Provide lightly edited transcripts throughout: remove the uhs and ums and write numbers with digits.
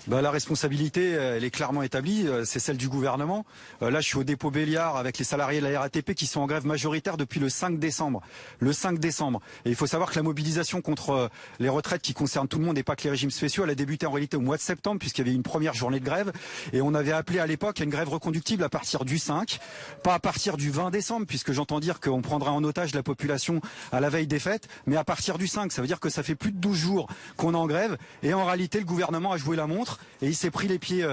La responsabilité, elle est clairement établie, c'est celle du gouvernement. Là, je suis au dépôt Béliard avec les salariés de la RATP qui sont en grève majoritaire depuis le 5 décembre. Le 5 décembre. Et il faut savoir que la mobilisation contre les retraites qui concernent tout le monde et pas que les régimes spéciaux, elle a débuté en réalité au mois de septembre puisqu'il y avait une première journée de grève. Et on avait appelé à l'époque à une grève reconductible à partir du 5, pas à partir du 20 décembre, puisque j'entends dire qu'on prendra en otage la population à la veille des fêtes, mais à partir du 5. Ça veut dire que ça fait plus de 12 jours qu'on est en grève. Et en réalité, le gouvernement a joué la montre. Et il s'est pris les pieds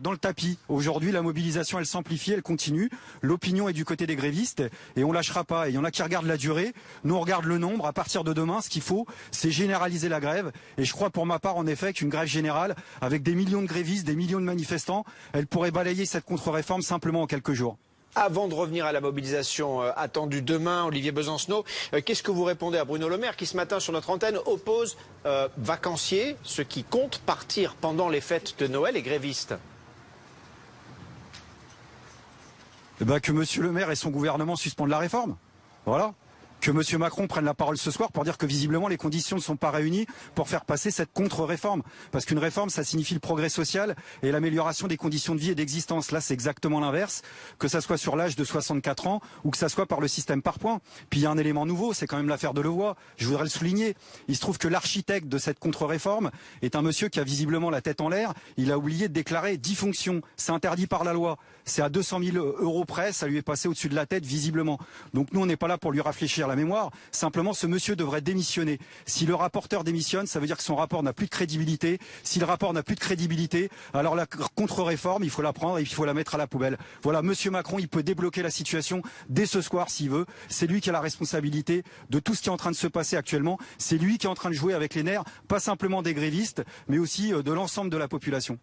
dans le tapis. Aujourd'hui, la mobilisation, elle s'amplifie, elle continue. L'opinion est du côté des grévistes et on lâchera pas. Et il y en a qui regardent la durée. Nous, on regarde le nombre. À partir de demain, ce qu'il faut, c'est généraliser la grève. Et je crois pour ma part, en effet, qu'une grève générale, avec des millions de grévistes, des millions de manifestants, elle pourrait balayer cette contre-réforme simplement en quelques jours. Avant de revenir à la mobilisation attendue demain, Olivier Besancenot, qu'est-ce que vous répondez à Bruno Le Maire qui ce matin sur notre antenne oppose vacanciers, ceux qui comptent partir pendant les fêtes de Noël, et grévistes? Que Monsieur Le Maire et son gouvernement suspendent la réforme. Voilà. Que M. Macron prenne la parole ce soir pour dire que visiblement les conditions ne sont pas réunies pour faire passer cette contre-réforme. Parce qu'une réforme, ça signifie le progrès social et l'amélioration des conditions de vie et d'existence. Là, c'est exactement l'inverse, que ça soit sur l'âge de 64 ans ou que ça soit par le système par points. Puis il y a un élément nouveau, c'est quand même l'affaire de Levoy. Je voudrais le souligner. Il se trouve que l'architecte de cette contre-réforme est un monsieur qui a visiblement la tête en l'air. Il a oublié de déclarer 10 fonctions. C'est interdit par la loi. C'est à 200 000 € près, ça lui est passé au-dessus de la tête visiblement. Donc nous, on n'est pas là pour lui rafraîchir la mémoire. Simplement, ce monsieur devrait démissionner. Si le rapporteur démissionne, ça veut dire que son rapport n'a plus de crédibilité. Si le rapport n'a plus de crédibilité, alors la contre-réforme, il faut la prendre et il faut la mettre à la poubelle. Voilà, monsieur Macron, il peut débloquer la situation dès ce soir s'il veut. C'est lui qui a la responsabilité de tout ce qui est en train de se passer actuellement. C'est lui qui est en train de jouer avec les nerfs, pas simplement des grévistes, mais aussi de l'ensemble de la population.